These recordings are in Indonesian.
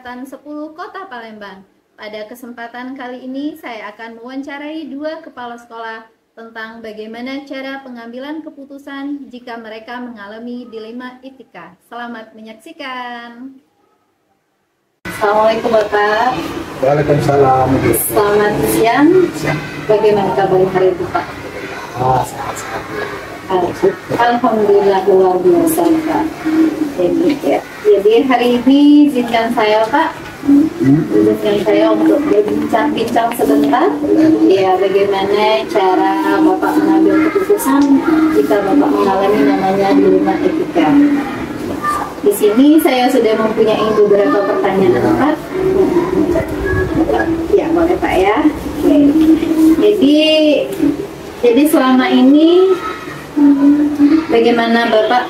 Angkatan 10 Kota Palembang. Pada kesempatan kali ini saya akan mewawancarai dua kepala sekolah tentang bagaimana cara pengambilan keputusan jika mereka mengalami dilema etika. Selamat menyaksikan. Assalamualaikum Bapak. Waalaikumsalam. Selamat siang. Bagaimana kabar hari ini Pak? Sehat-sehat. Alhamdulillah luar biasa Pak. Jadi hari ini izinkan saya Pak, izinkan saya untuk berbincang-bincang sebentar. Ya, bagaimana cara Bapak mengambil keputusan jika Bapak mengalami namanya dilema etika. Di sini saya sudah mempunyai beberapa pertanyaan Pak. Ya boleh Pak ya. Oke. Jadi selama ini bagaimana Bapak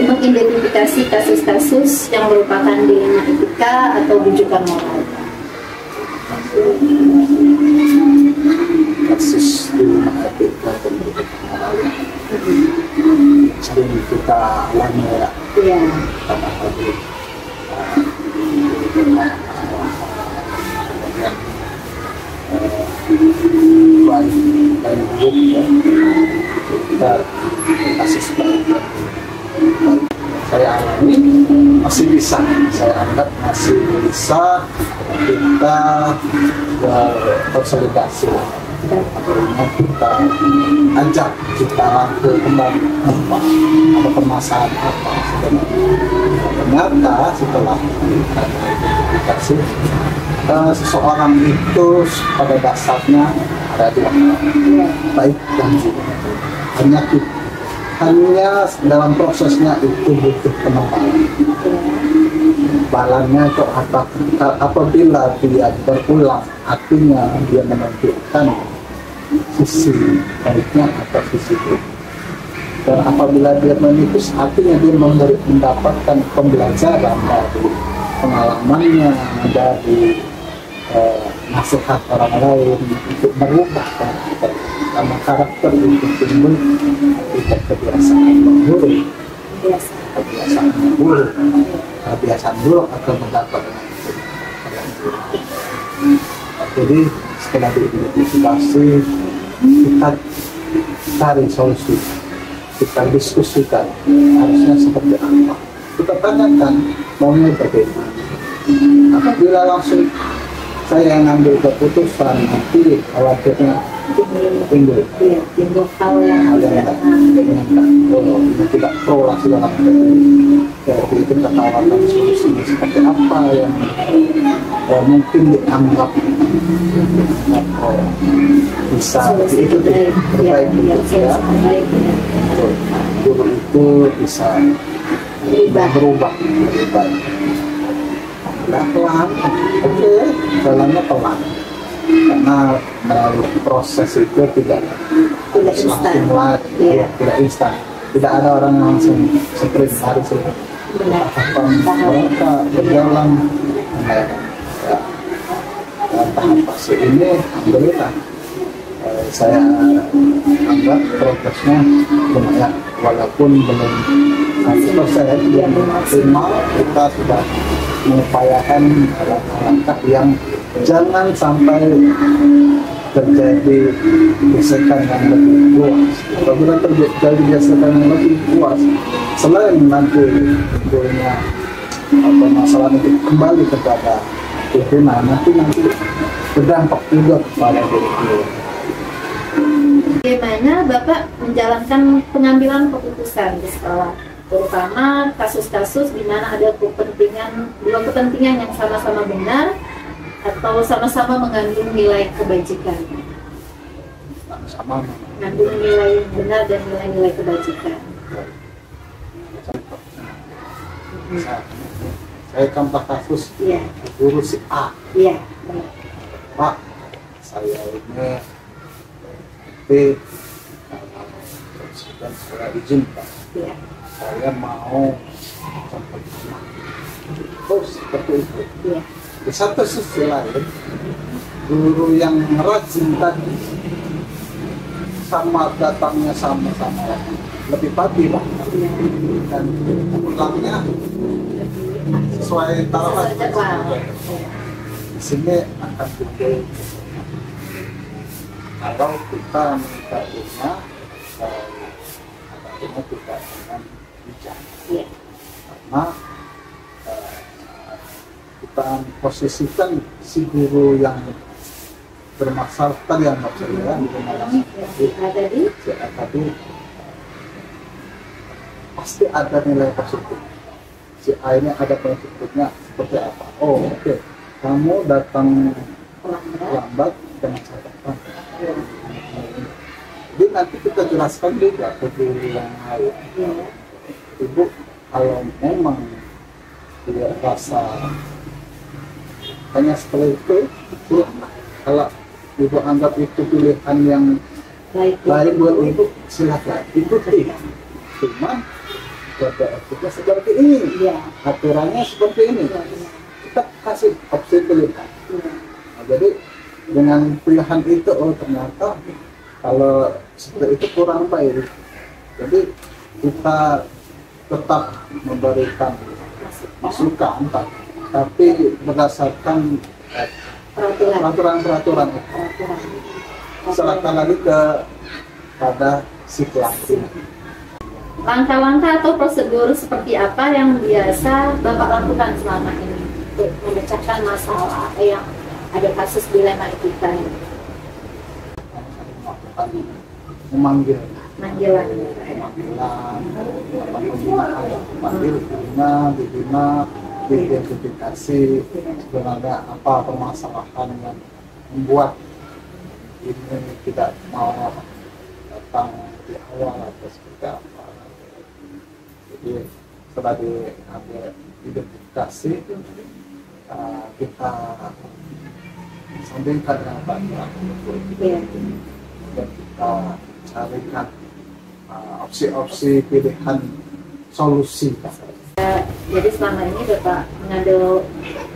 mengidentifikasi kasus-kasus yang merupakan dilema etika atau rujukan moral? Kasus dilema etika dan rujukan moral sering kita alami ya. Iya. Baik buruk ya. Kita kasus baik saya alami masih bisa, saya anggap masih bisa kita berkonsolidasi, akhirnya kita ajak kita ke kembali apa ada permasalahan apa sebenarnya. Ternyata setelah identifikasi seseorang itu pada dasarnya ada dua hal, baik dan buruk. Hanya dalam prosesnya itu butuh pengembangan. Balannya itu apabila dia berulang, artinya dia menunjukkan sisi baiknya atau sisi buruk. Dan apabila dia menipis, artinya dia mendapatkan pembelajaran dari pengalamannya, dari nasihat orang lain untuk merubah karakter. Karena karakter itu timbul dari kebiasaan buruk, kebiasaan buruk akan mendapatkan yang buruk. Jadi setelah diidentifikasi, kita cari solusi, kita diskusikan harusnya seperti apa. Kita tanyakan maunya bagaimana. Apabila langsung saya yang ngambil keputusan, nanti khawatirnya timbul hal yang tidak pro lah segala macam. Jadi kita tawarkan solusinya seperti apa yang mungkin dianggap bisa itu terbaik ya. Guru itu bisa berubah lebih baik. Pelan, oke, jalannya pelan. Karena proses itu tidak langsung tidak instan. Tidak ada orang yang langsung sprint harus mereka berjalan. Tahap fase ini, alhamdulillah, saya anggap progresnya lumayan, walaupun belum 100% yang maksimal. Kita sudah mengupayakan langkah yang jangan sampai terjadi gesekan yang lebih luas. Apabila terjadi gesekan yang lebih luas, selain nanti timbulnya masalah itu kembali kepada pimpinan, nanti berdampak juga kepada diri. Bagaimana Bapak menjalankan pengambilan keputusan di sekolah, terutama kasus-kasus di mana ada dua kepentingan yang sama-sama benar atau sama-sama mengandung nilai kebajikan? Sama mengandung nilai benar dan nilai-nilai kebajikan. Saya contoh kasus guru si A. Iya. Pak, saya ini dan saya izin Pak. Iya. Saya mau contoh rumah. Oh, seperti itu. Iya. Di satu sisi lain, guru yang rajin tadi sama datangnya sama-sama lebih pagi Pak, dan pulangnya sesuai taruhan. Sesuai jadwal. Di sini akan dipilih kalau kita minta bunga artinya tidak dengan bijak, Iya. karena kita posisikan si guru yang bermasalah tadi yang maksudnya Tadi tadi pasti ada nilai positif. Si A ini ada positifnya seperti apa? Oh, oke. Kamu datang lambat dengan catatan. Jadi nanti kita jelaskan juga ke guru yang lain. Ibu, kalau memang dia rasa hanya setelah itu, kalau ibu anggap itu pilihan yang lain buat ibu, silakan ikuti. Cuma kode etiknya seperti ini, aturannya seperti ini. Kita kasih opsi pilihan. Nah, jadi dengan pilihan itu, oh ternyata kalau seperti itu kurang baik. Jadi kita tetap memberikan masukan, tapi berdasarkan peraturan itu. Serahkan lagi pada si pelaku. Langkah-langkah atau prosedur seperti apa yang biasa Bapak lakukan selama ini untuk memecahkan masalah yang ada kasus dilema etika ini? Memanggil Panggilan. dibina, diidentifikasi sebenarnya apa permasalahan yang membuat ini tidak mau datang di awal atau seperti apa. Jadi setelah diambil identifikasi, kita sandingkan dengan bantuan dan kita carikan opsi-opsi pilihan solusi. Jadi selama ini Bapak mengambil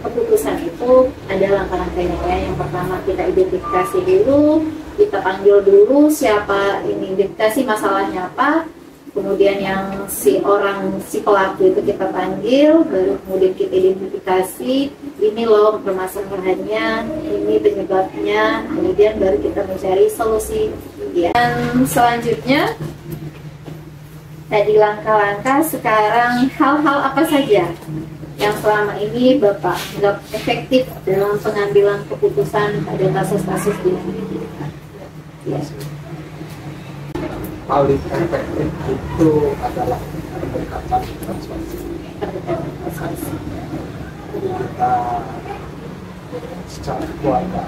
keputusan itu ada langkah-langkahnya ya. Yang pertama kita identifikasi dulu, kita panggil dulu siapa ini, identifikasi masalahnya apa, kemudian yang si pelaku itu kita panggil, baru kemudian kita identifikasi ini loh permasalahannya, ini penyebabnya, kemudian baru kita mencari solusi. Dan selanjutnya tadi langkah-langkah, sekarang hal-hal apa saja yang selama ini Bapak anggap efektif dalam pengambilan keputusan pada kasus-kasus ini? Ya. Paling efektif itu adalah pendekatan persuasi. Kita secara keluarga,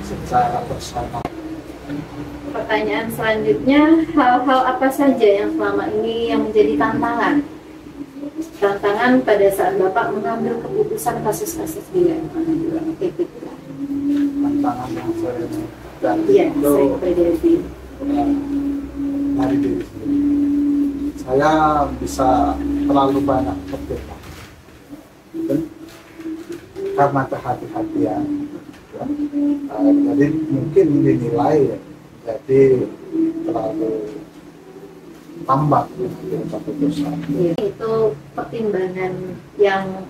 secara personal. Pertanyaan selanjutnya, hal-hal apa saja yang selama ini yang menjadi tantangan pada saat Bapak mengambil keputusan kasus-kasus dilema etika? Tantangan yang sering dan Iya, itu saya prediksi. dari diri sendiri. Saya bisa terlalu banyak berpikir karena kehati-hatian. Jadi mungkin dinilai jadi terlalu lambat keputusan. Itu pertimbangan yang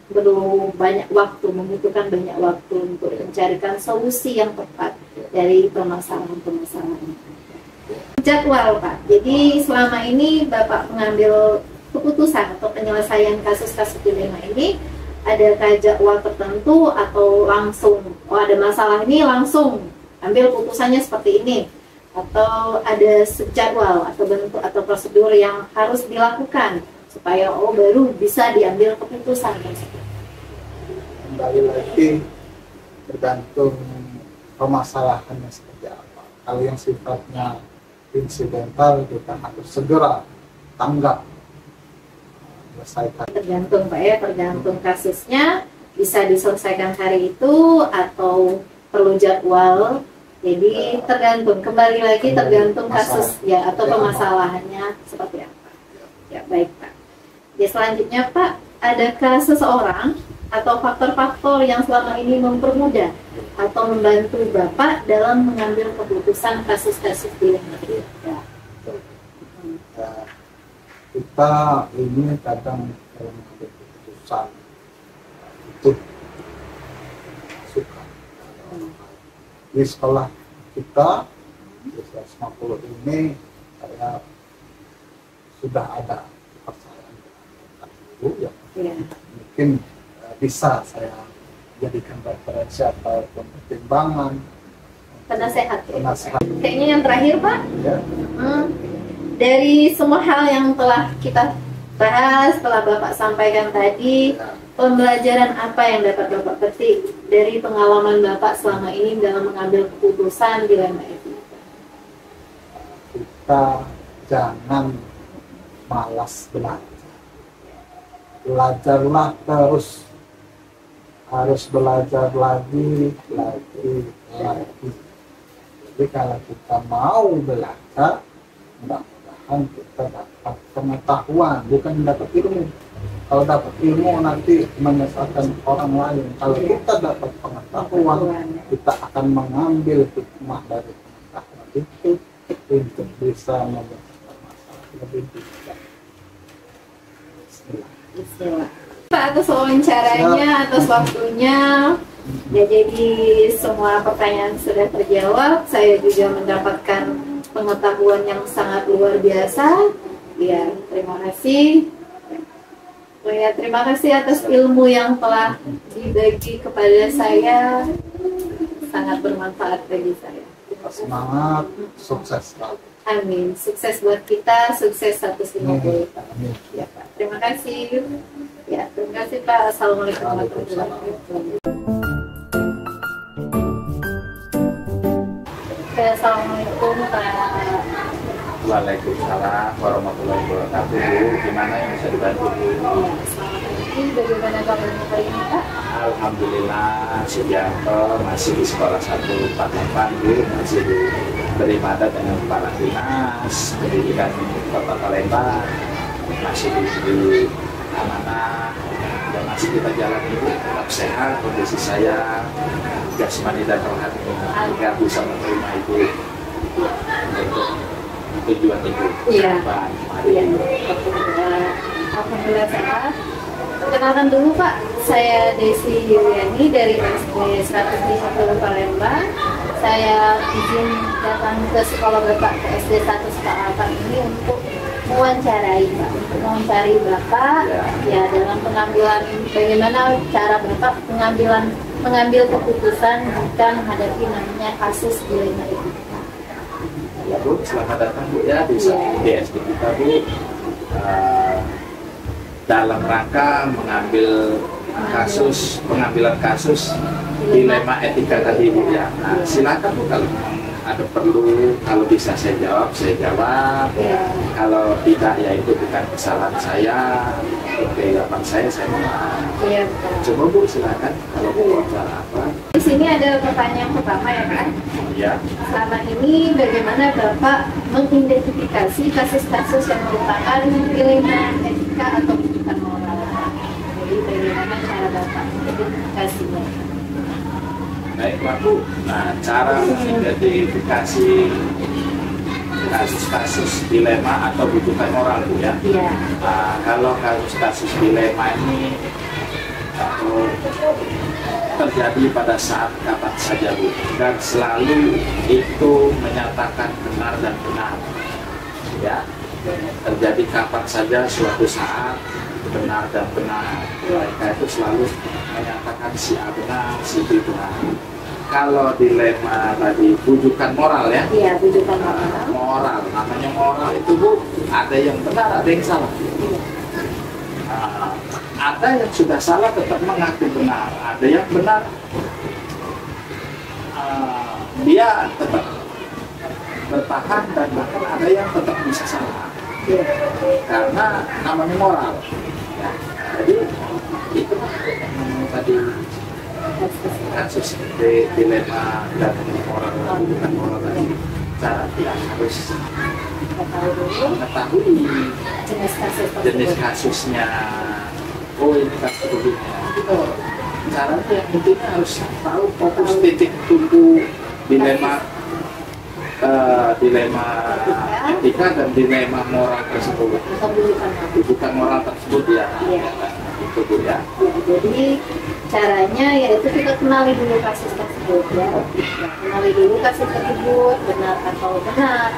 perlu banyak waktu, membutuhkan banyak waktu untuk mencarikan solusi yang tepat dari permasalahan-permasalahan. Jadwal Pak, jadi selama ini Bapak mengambil keputusan atau penyelesaian kasus-kasus dilema ini, adakah jadwal tertentu atau langsung, oh ada masalah ini langsung ambil putusannya seperti ini, atau ada jadwal atau bentuk atau prosedur yang harus dilakukan supaya baru bisa diambil keputusan tersebut? Kembali lagi tergantung permasalahannya seperti apa. Kalau yang sifatnya insidental, kita harus segera tanggap, selesaikan. Tergantung Pak ya, tergantung kasusnya, bisa diselesaikan hari itu atau perlu jadwal. Jadi tergantung, kembali lagi tergantung kasus ya atau permasalahannya seperti apa. Ya baik Pak. Ya selanjutnya Pak, adakah seseorang atau faktor-faktor yang selama ini mempermudah atau membantu Bapak dalam mengambil keputusan kasus-kasus dilema etika? Kita ini kadang dalam keputusan itu suka. Di sekolah kita di 150 ini saya sudah ada kepercayaan dengan guru yang mungkin bisa saya jadikan referensi atau pertimbangan Penasehat. penasehat. Kayaknya yang terakhir Pak, Ya. dari semua hal yang telah kita bahas, telah Bapak sampaikan tadi, pembelajaran apa yang dapat Bapak petik dari pengalaman Bapak selama ini dalam mengambil keputusan dilema etika? Kita jangan malas belajar. Belajarlah terus, harus belajar lagi. Jadi kalau kita mau belajar, mudah-mudahan kita dapat pengetahuan, bukan dapat ilmu. Kalau dapat ilmu nanti menyesatkan orang lain. Kalau kita dapat pengetahuan, kita akan mengambil hikmah dari pengetahuan itu untuk bisa menyelesaikan masalah lebih bijak. Bismillah. Pak, atas wawancaranya, atas waktunya. Ya, jadi semua pertanyaan sudah terjawab. Saya juga mendapatkan pengetahuan yang sangat luar biasa. Ya, terima kasih. Ya, terima kasih atas ilmu yang telah dibagi kepada saya. Sangat bermanfaat bagi saya. Semangat, sukses selalu. Amin. Sukses buat kita, sukses 150. Amin. Ya, Pak. Terima kasih. Ya, terima kasih Pak. Assalamualaikum warahmatullahi wabarakatuh. Assalamualaikum Pak. Waalaikumsalam warahmatullahi wabarakatuh. Bu, gimana yang bisa dibantu Bu? Ya, selamat pagi. Bagaimana kabarnya hari ini Pak? Alhamdulillah, Sugianto masih di sekolah 148 Bu, masih diberi mandat dengan kepala dinas pendidikan Kota Palembang, masih diberi amanah dan masih kita jalani Bu, tetap sehat kondisi saya jasmani dan rohani agar bisa menerima Ibu untuk tujuan Ibu. Iya. Pak, Iya. mari. Alhamdulillah sehat. Perkenalkan dulu Pak, saya Desi Yuliani dari SD 150 Palembang. Saya izin datang ke sekolah Bapak ke SD 148 ini untuk mewawancarai Pak, untuk mewawancari Bapak ya dalam pengambilan bagaimana cara Bapak mengambil keputusan jika menghadapi namanya kasus dilema itu. Ya Bu, selamat datang Bu ya di SD kita Bu. Dalam rangka pengambilan kasus dilema etika tadi Bu ya. Nah, silakan Bu kalau ada perlu, kalau bisa saya jawab. Kalau tidak ya itu bukan kesalahan saya, kegagapan saya mohon maaf. Iya, Pak. Coba Bu silakan kalau mau wawancara apa. Di sini ada pertanyaan pertama ya Pak. Ya. Selama ini bagaimana Bapak mengidentifikasi kasus-kasus yang merupakan dilema etika atau bukan moral? Jadi bagaimana cara Bapak mengidentifikasinya? Baiklah Bu, nah cara mengidentifikasi kasus-kasus dilema atau butuhan moral Bu ya. Iya. Nah, kalau kasus-kasus dilema ini terjadi pada saat kapan saja Bu, dan selalu itu menyatakan benar dan benar ya, terjadi kapan saja suatu saat benar dan benar, mereka itu selalu menyatakan si A benar, si B benar. Kalau dilema tadi bujukan moral ya. Iya, bujukan moral. Moral, namanya moral itu Bu, ada yang benar, ada yang salah. Ada yang sudah salah tetap mengaku benar, ada yang benar dia tetap bertahan, dan bahkan ada yang tetap bisa salah karena namanya moral ya. Jadi itu tadi kasus dilema dan moral bukan moral tadi, cara kita harus mengetahui jenis kasusnya. Oh ini kasus begini, itu caranya yang intinya harus tahu fokus titik tumpu dilema etika dan dilema moral tersebut, bukan moral tersebut ya. itu Bu ya. Ya, jadi caranya yaitu kita kenali dulu kasus tersebut ya. Kenali dulu kasus tersebut benar atau salah.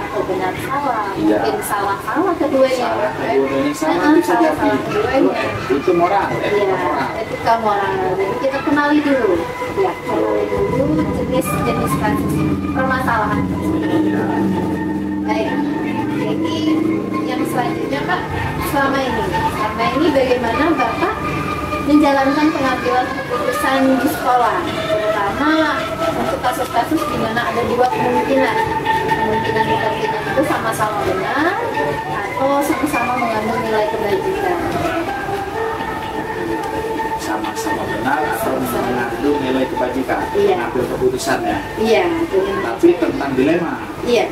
Iya. Mungkin salah keduanya. Salah keduanya sama bisa salah jadi keduanya. itu moral, etika moral. Ya, etika moral. Jadi kita kenali dulu. Ya, kenali dulu jenis kasus permasalahan. Iya. Baik. Jadi yang selanjutnya Pak, selama ini bagaimana Bapak menjalankan pengambilan keputusan di sekolah, terutama untuk kasus-kasus di mana ada dua kemungkinan ketertiban itu sama-sama benar atau sama-sama mengandung nilai kebajikan. Sama-sama benar atau mengandung nilai kebajikan. Iya. Mengambil keputusannya. Iya, Tapi tentang dilema. Iya.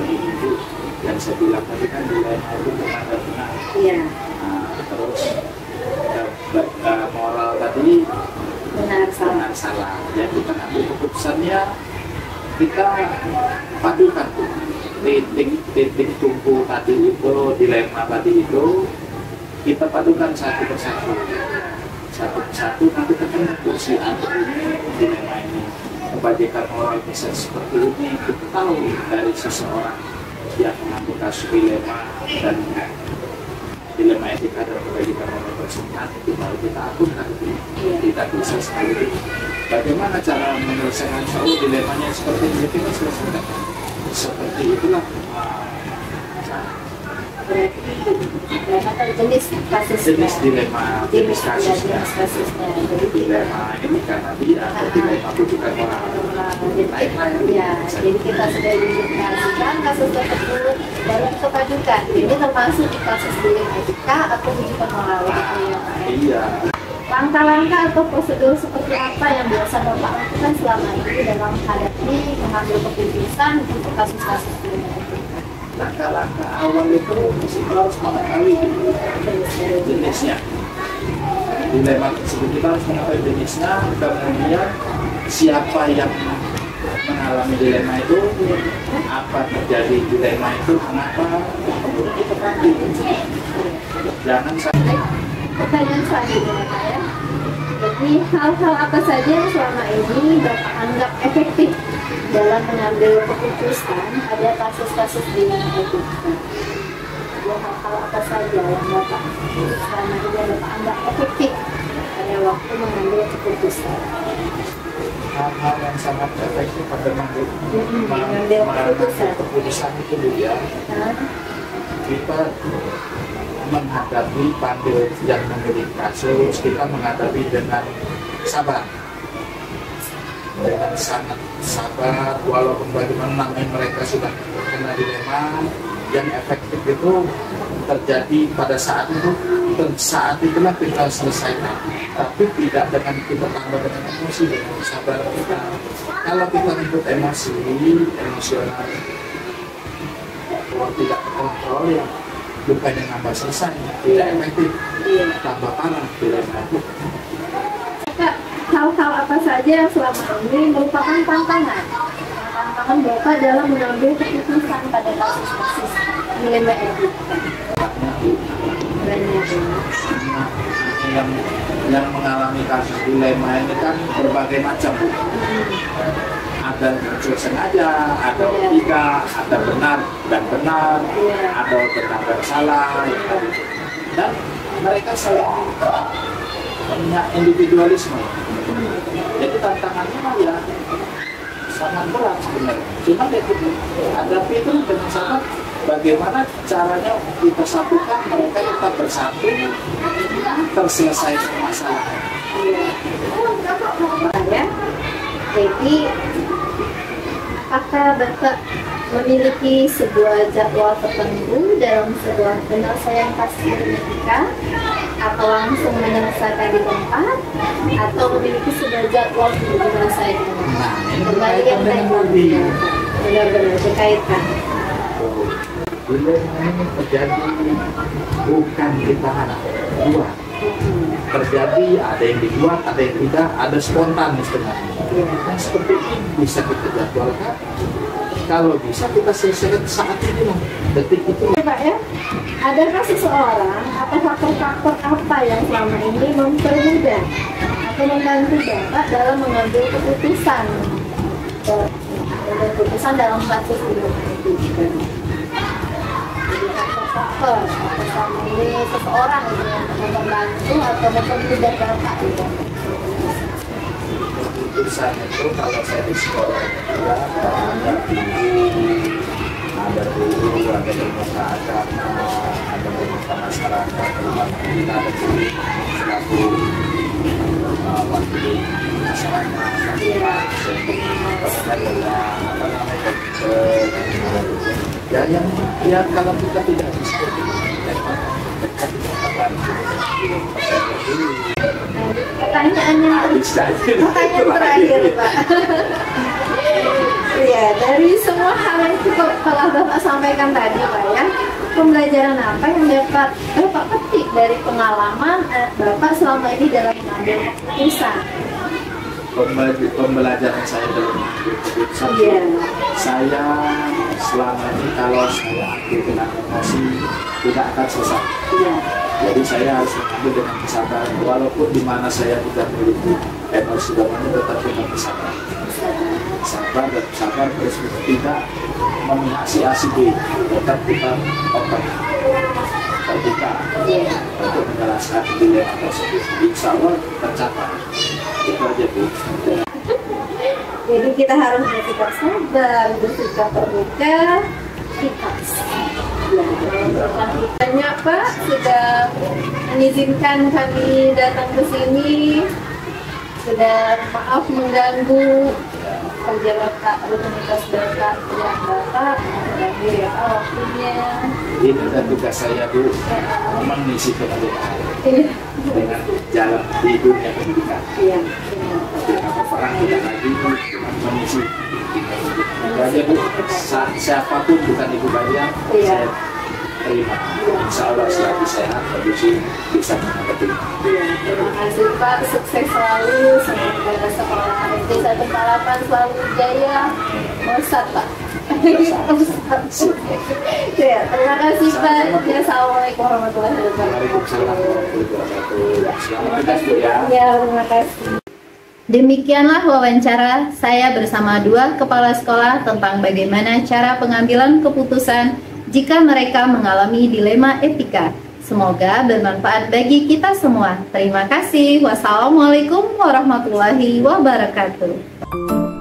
Itu yang saya bilang tadi kan dilema itu benar dan benar. Iya. Nah, terus moral tadi Benar salah. Yang kita ambil keputusannya kita padukan titik tumpu tadi itu, dilema tadi itu kita padukan satu persatu nanti ketemu kursi dilema ini. Kebajikan moral bisa seperti ini, kita tahu dari seseorang yang mengambil kasus dilema dan dilema etika dan kebajikan moral tersebut nanti baru kita akunkan. Kita bisa sekali bagaimana cara menyelesaikan dilemanya seperti ini, kita selesaikan seperti itulah. Berarti jenis kasusnya. Jenis kasusnya. Jadi Dilema ini karena dia atau dilema bukan moral. ya, jadi kita sudah identifikasikan kasus tersebut baru kita padukan. Ini termasuk di kasus dilema etika atau bukan moral. Iya. Langkah-langkah atau prosedur seperti apa yang biasa Bapak lakukan selama ini dalam menghadapi mengambil keputusan untuk kasus-kasus dilema etika? Langkah-langkah awal itu kita harus mengetahui jenisnya. Dilema tersebut kita harus mengetahui jenisnya, kemudian siapa yang mengalami dilema itu, apa terjadi dilema itu, mengapa, kemudian kita ganti. Jangan sampai. Pertanyaan selanjutnya Pak ya. Jadi hal-hal apa saja yang selama ini Bapak anggap efektif dalam mengambil keputusan pada kasus-kasus dilema etika? Hal-hal apa saja yang Bapak selama ini Bapak anggap efektif pada waktu mengambil keputusan? Hal-hal yang sangat efektif pada mengambil keputusan itu ya. Kita menghadapi panggil yang memiliki kasus, kita menghadapi dengan sabar, dengan sangat sabar, walaupun bagaimana namanya mereka sudah kena dilema. Yang efektif itu terjadi pada saat itu, dan saat itulah kita selesaikan, tapi tidak dengan kita tambah dengan emosi, dengan sabar kita. Kalau kita ikut emosional, kalau tidak kontrol ya bukannya nambah selesai, tidak efektif, tambah parah, tidak efektif. Hal-hal apa saja yang selama ini merupakan tantangan Bapak dalam mengambil keputusan pada kasus-kasus dilema etika? Yang mengalami kasus dilema ini kan berbagai macam. Ada unsur sengaja, ada etika, ada benar dan benar, ada benar dan salah, dan mereka saling punya individualisme. Jadi tantangannya ya sangat berat sebenarnya. Cuma hadapi itu dengan sangat bagaimana caranya kita satukan mereka tetap bersatu, terselesaikan masalah. Ya, jadi apakah Bapak memiliki sebuah jadwal tertentu dalam sebuah penyelesaian kasus etika, atau langsung menyelesaikan di tempat, atau memiliki sebuah jadwal untuk menyelesaikan? Nah, ini kembali yang benar-benar berkaitan. Dilema ini terjadi bukan kita buat. Terjadi ada yang dibuat, ada yang tidak, ada spontan sebenarnya. Nah, seperti ini bisa kita jadwalkan. Kalau bisa kita selesaikan saat ini loh. detik itu. Pak ya, adakah seseorang atau faktor-faktor apa yang selama ini mempermudah atau membantu Bapak dalam mengambil keputusan dalam kasus hidup itu? Jadi faktor-faktor atau selama ini seseorang yang membantu atau mempermudah Bapak gitu. Keputusan itu kalau saya di sekolah ya, ada guru, ada lembaga agama, ada lembaga masyarakat, kita ada guru selaku wakil masyarakat, adalah apa namanya ya yang ya kalau kita tidak bisa Pertanyaannya terakhir Pak. Iya, dari semua hal yang telah Bapak sampaikan tadi Pak ya, pembelajaran apa yang dapat Bapak petik dari pengalaman Bapak selama ini dalam mengambil keputusan? Pembelajaran saya dalam mengambil keputusan, saya selama ini kalau saya ambil dengan emosi tidak akan selesai. Jadi saya harus mengambil dengan kesabaran, walaupun di mana saya tidak memiliki emosi dominan, tetap dengan kesabaran. Sabar dan sabar, terus tidak memihak si A si B, tetap kita open terbuka untuk menjelaskan dilema tersebut. Insya Allah tercapai. Itu aja Bu. Jadi kita harus bersikap sabar, bersikap terbuka, ikhlas. Banyak Pak sudah mengizinkan kami datang ke sini. Sudah maaf mengganggu kerja Bapak, rutinitas Bapak, kerjaan Bapak, mengganggu ya Pak waktunya. Ini dan tugas saya Bu, mengisi kemerdekaan dengan jalan di dunia pendidikan. Tidak perang tidak lagi, mengisi. Aja Bu, siapapun bukan ibu kalian, saya terima. Insya Allah selagi sehat, kondisi bisa menghadapi. Terima kasih Pak, sukses selalu, semoga sekolah SD 148 selalu jaya. Mosat Pak. Ya, terima kasih Pak. Assalamualaikum warahmatullahi wabarakatuh. Selamat tugas Bu ya. Ya, terima kasih. Demikianlah wawancara saya bersama dua kepala sekolah tentang bagaimana cara pengambilan keputusan jika mereka mengalami dilema etika. Semoga bermanfaat bagi kita semua. Terima kasih. Wassalamualaikum warahmatullahi wabarakatuh.